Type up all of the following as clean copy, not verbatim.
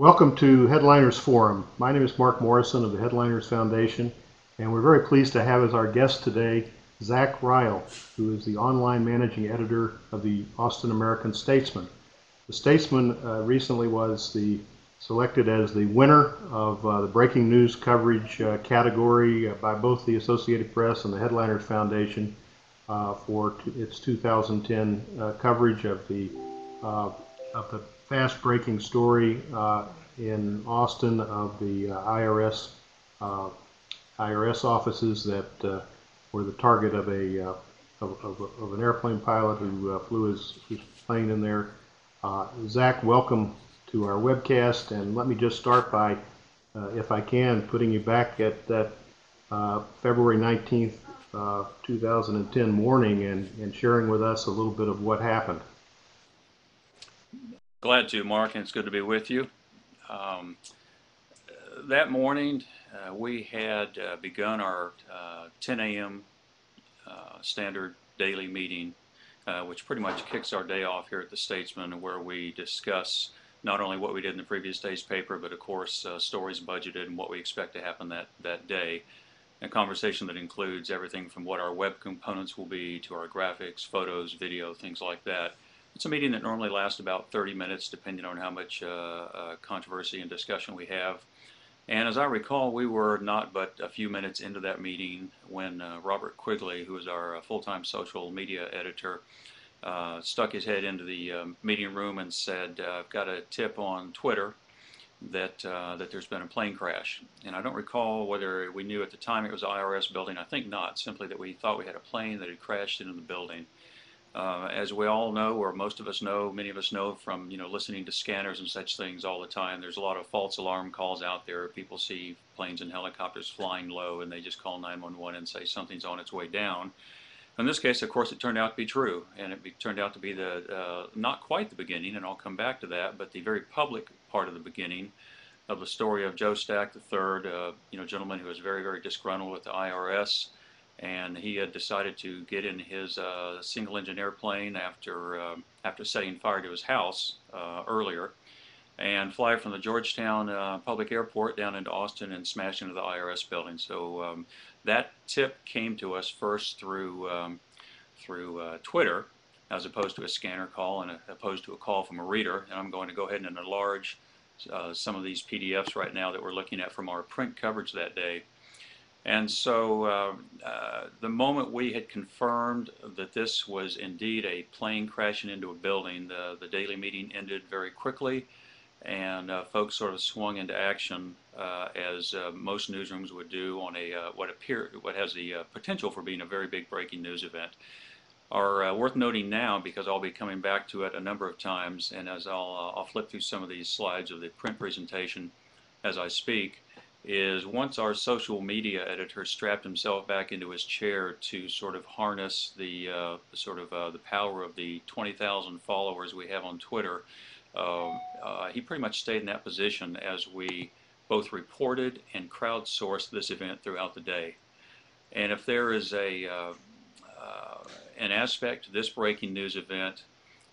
Welcome to Headliners Forum. My name is Mark Morrison of the Headliners Foundation, and we're very pleased to have as our guest today Zach Ryle, who is the online managing editor of the Austin American-Statesman. The Statesman recently was selected as the winner of the breaking news coverage category by both the Associated Press and the Headliners Foundation for its 2010 coverage of the fast-breaking story in Austin of the IRS offices that were the target of of an airplane pilot who flew his plane in there. Zach, welcome to our webcast, and let me just start by, if I can, putting you back at that February 19th, 2010 morning and sharing with us a little bit of what happened. Glad to, Mark, and it's good to be with you. That morning, we had begun our 10 a.m. Standard daily meeting, which pretty much kicks our day off here at the Statesman, where we discuss not only what we did in the previous day's paper, but of course stories budgeted and what we expect to happen that day. A conversation that includes everything from what our web components will be to our graphics, photos, video, things like that. It's a meeting that normally lasts about 30 minutes, depending on how much controversy and discussion we have. And as I recall, we were not but a few minutes into that meeting when Robert Quigley, who is our full-time social media editor, stuck his head into the meeting room and said, I've got a tip on Twitter that there's been a plane crash. And I don't recall whether we knew at the time it was an IRS building. I think not, simply that we thought we had a plane that had crashed into the building. As we all know, or most of us know, many of us know from listening to scanners and such things all the time, there's a lot of false alarm calls out there. People see planes and helicopters flying low and they just call 911 and say something's on its way down. In this case, of course, it turned out to be true, and it turned out to be not quite the beginning, and I'll come back to that, but the very public part of the beginning of the story of Joe Stack III, gentleman who was very, very disgruntled with the IRS. And he had decided to get in his single-engine airplane after setting fire to his house earlier, and fly from the Georgetown Public Airport down into Austin and smash into the IRS building. So that tip came to us first through Twitter, as opposed to a scanner call and opposed to a call from a reader. And I'm going to go ahead and enlarge some of these PDFs right now that we're looking at from our print coverage that day. And so the moment we had confirmed that this was indeed a plane crashing into a building, the daily meeting ended very quickly, and folks sort of swung into action as most newsrooms would do on what has the potential for being a very big breaking news event. Are worth noting now, because I'll be coming back to it a number of times, and as I'll flip through some of these slides of the print presentation as I speak, is once our social media editor strapped himself back into his chair to sort of harness the the power of the 20,000 followers we have on Twitter, he pretty much stayed in that position as we both reported and crowdsourced this event throughout the day. And if there is an aspect to this breaking news event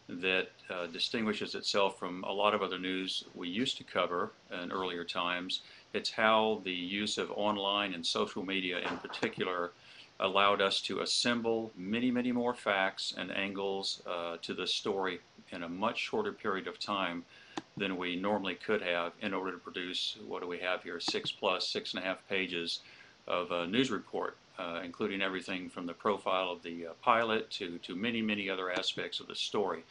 that distinguishes itself from a lot of other news we used to cover in earlier times, it's how the use of online and social media in particular allowed us to assemble many, many more facts and angles to the story in a much shorter period of time than we normally could have in order to produce, what do we have here, 6.5 pages of a news report, including everything from the profile of the pilot to many, many other aspects of the story.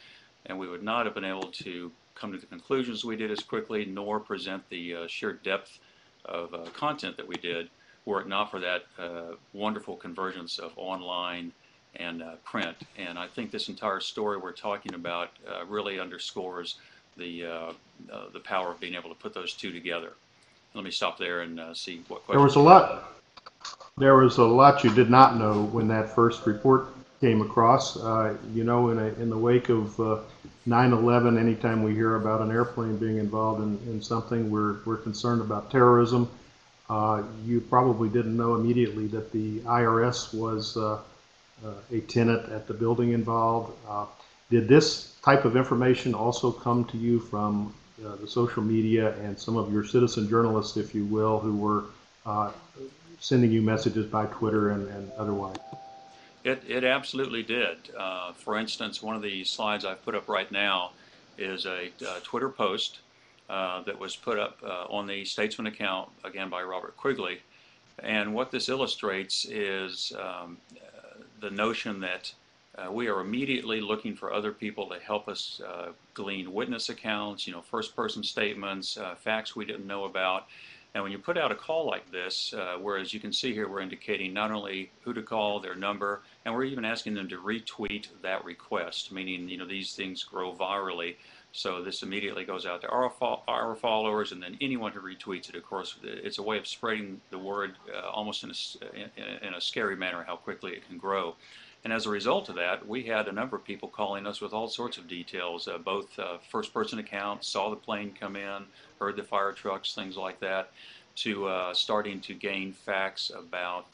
And we would not have been able to come to the conclusions we did as quickly, nor present the sheer depth of content that we did, were it not for that wonderful convergence of online and print. And I think this entire story we're talking about really underscores the power of being able to put those two together. Let me stop there and see what questions. There was a lot you did not know when that first report came across. In the wake of 9/11, anytime we hear about an airplane being involved in something, we're concerned about terrorism. You probably didn't know immediately that the IRS was a tenant at the building involved. Did this type of information also come to you from the social media and some of your citizen journalists, if you will, who were sending you messages by Twitter and otherwise? It absolutely did. For instance, one of the slides I've put up right now is a Twitter post that was put up on the Statesman account, again by Robert Quigley. And what this illustrates is the notion that we are immediately looking for other people to help us glean witness accounts, first-person statements, facts we didn't know about. And when you put out a call like this, whereas you can see here we're indicating not only who to call, their number, and we're even asking them to retweet that request, meaning these things grow virally. So this immediately goes out to our followers, and then anyone who retweets it. Of course, it's a way of spreading the word almost in a scary manner how quickly it can grow. And as a result of that, we had a number of people calling us with all sorts of details, both first-person accounts, saw the plane come in, heard the fire trucks, things like that, to starting to gain facts about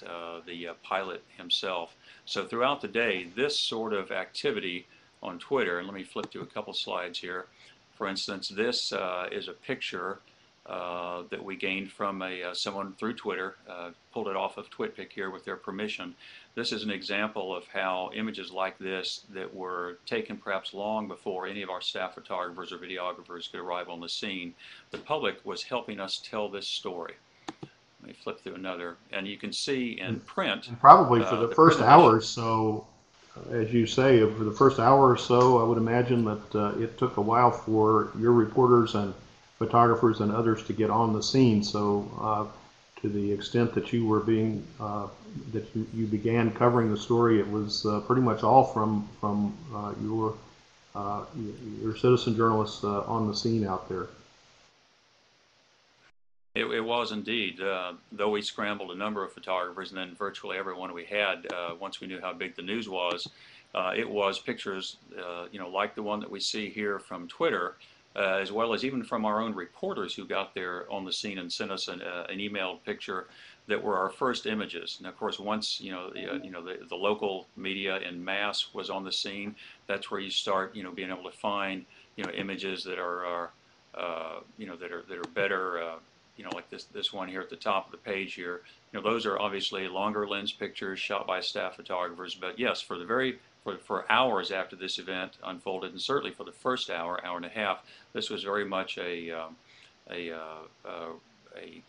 the pilot himself. So throughout the day, this sort of activity on Twitter, and let me flip to a couple slides here. For instance, this is a picture that we gained from someone through Twitter, pulled it off of TwitPic here with their permission. This is an example of how images like this that were taken perhaps long before any of our staff photographers or videographers could arrive on the scene. The public was helping us tell this story. Let me flip through another, and you can see in print. And probably for the first hour or so, as you say, for the first hour or so, I would imagine that it took a while for your reporters and photographers and others to get on the scene. So to the extent that you were that you began covering the story, it was pretty much all from your citizen journalists on the scene out there. It was indeed, though we scrambled a number of photographers, and then virtually everyone we had, once we knew how big the news was, it was pictures, like the one that we see here from Twitter, as well as even from our own reporters who got there on the scene and sent us an emailed picture that were our first images. And of course, once the local media en masse was on the scene, that's where you start being able to find images that are that are better. Like this one here at the top of the page here. Those are obviously longer lens pictures shot by staff photographers. But yes, for hours after this event unfolded, and certainly for the first hour and a half, this was very much a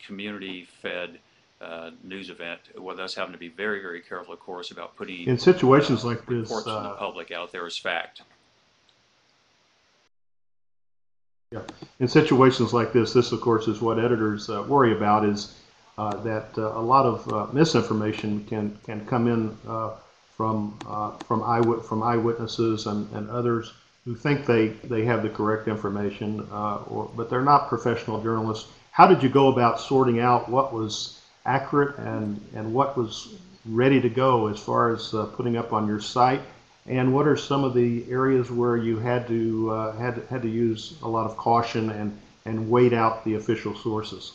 community-fed news event, with us having to be very, very careful, of course, about putting in situations like this reports from the public out there as fact. Yeah. In situations like this, of course, is what editors worry about, is that a lot of misinformation can come in from eyewitnesses and others who think they have the correct information, but they're not professional journalists. How did you go about sorting out what was accurate and what was ready to go as far as putting up on your site? And what are some of the areas where you had to use a lot of caution and wait out the official sources?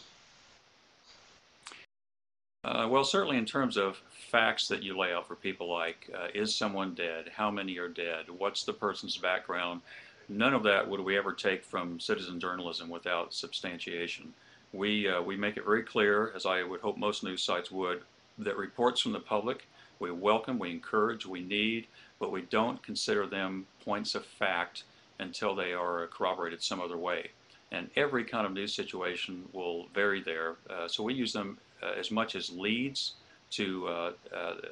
Well, certainly in terms of facts that you lay out for people, like is someone dead? How many are dead? What's the person's background? None of that would we ever take from citizen journalism without substantiation. We make it very clear, as I would hope most news sites would, that reports from the public we welcome, we encourage, we need, but we don't consider them points of fact until they are corroborated some other way. And every kind of news situation will vary there. So we use them as much as leads to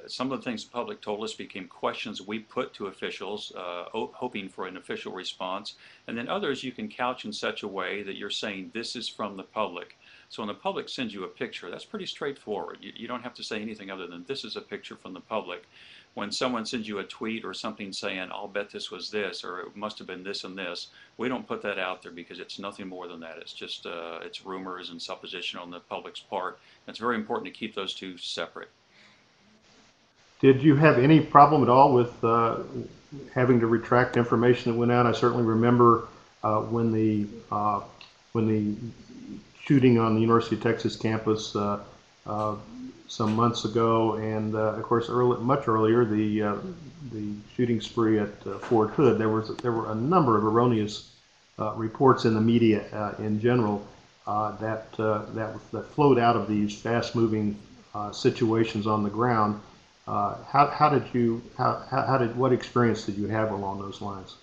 some of the things the public told us became questions we put to officials, hoping for an official response. And then others you can couch in such a way that you're saying this is from the public. So when the public sends you a picture, that's pretty straightforward. You don't have to say anything other than this is a picture from the public. When someone sends you a tweet or something saying, I'll bet this was this, or it must have been this and this, we don't put that out there because it's nothing more than that. It's just it's rumors and supposition on the public's part. It's very important to keep those two separate. Did you have any problem at all with having to retract information that went out? I certainly remember when the shooting on the University of Texas campus some months ago, and of course much earlier the shooting spree at Fort Hood. There were a number of erroneous reports in the media in general that flowed out of these fast-moving situations on the ground. What experience did you have along those lines?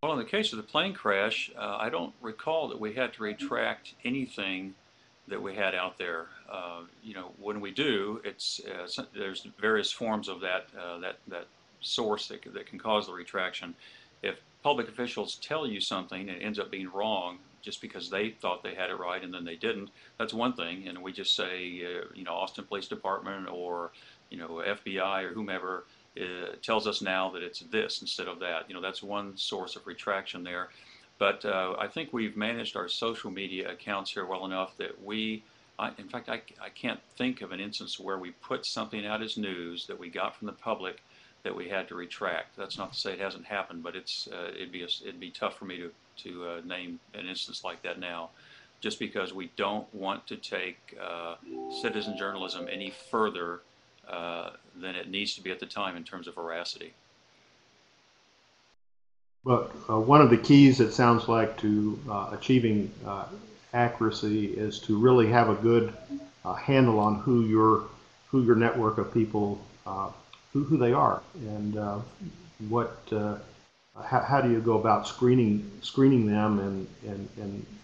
Well, in the case of the plane crash, I don't recall that we had to retract anything that we had out there. When we do, there's various forms of that source that can cause the retraction. If public officials tell you something and it ends up being wrong just because they thought they had it right and then they didn't, that's one thing. And we just say, Austin Police Department or FBI or whomever tells us now that it's this instead of that. That's one source of retraction there. But I think we've managed our social media accounts here well enough that in fact, I can't think of an instance where we put something out as news that we got from the public that we had to retract. That's not to say it hasn't happened, but it'd be tough for me to name an instance like that now, just because we don't want to take citizen journalism any further than it needs to be at the time in terms of veracity. But one of the keys, it sounds like, to achieving accuracy is to really have a good handle on who your network of people, who they are, and how do you go about screening them and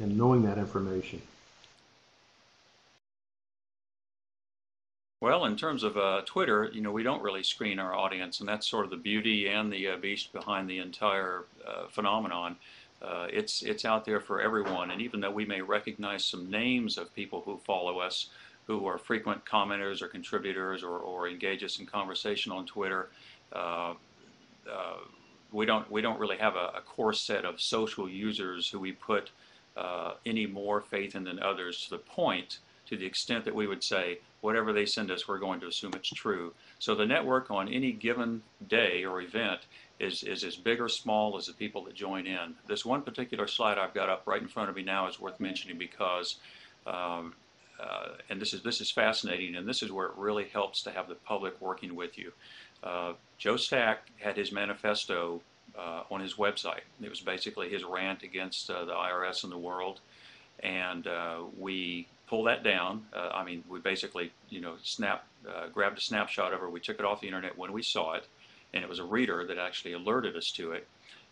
knowing that information? Well, in terms of Twitter, we don't really screen our audience, and that's sort of the beauty and the beast behind the entire phenomenon. It's out there for everyone, and even though we may recognize some names of people who follow us, who are frequent commenters or contributors or engage us in conversation on Twitter, we don't really have a core set of social users who we put any more faith in than others to the extent that we would say whatever they send us, we're going to assume it's true. So the network on any given day or event is as big or small as the people that join in. This one particular slide I've got up right in front of me now is worth mentioning because, and this is fascinating, and this is where it really helps to have the public working with you. Joe Stack had his manifesto on his website. It was basically his rant against the IRS and the world, and we pulled that down. We basically, grabbed a snapshot of it. We took it off the internet when we saw it, and it was a reader that actually alerted us to it.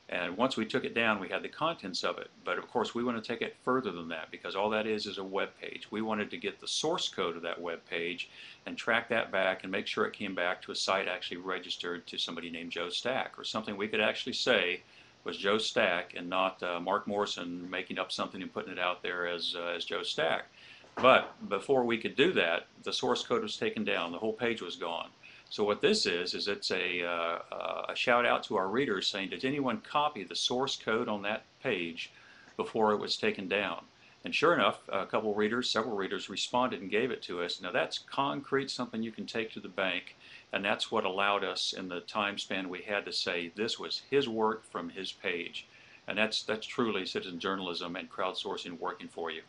And once we took it down, we had the contents of it. But of course, we want to take it further than that because all that is a web page. We wanted to get the source code of that web page and track that back and make sure it came back to a site actually registered to somebody named Joe Stack, or something we could actually say was Joe Stack and not Mark Morrison making up something and putting it out there as Joe Stack. But before we could do that, the source code was taken down. The whole page was gone. So what this is it's a shout out to our readers saying, did anyone copy the source code on that page before it was taken down? And sure enough, several readers responded and gave it to us. Now that's concrete, something you can take to the bank, and that's what allowed us in the time span we had to say this was his work from his page. And that's truly citizen journalism and crowdsourcing working for you.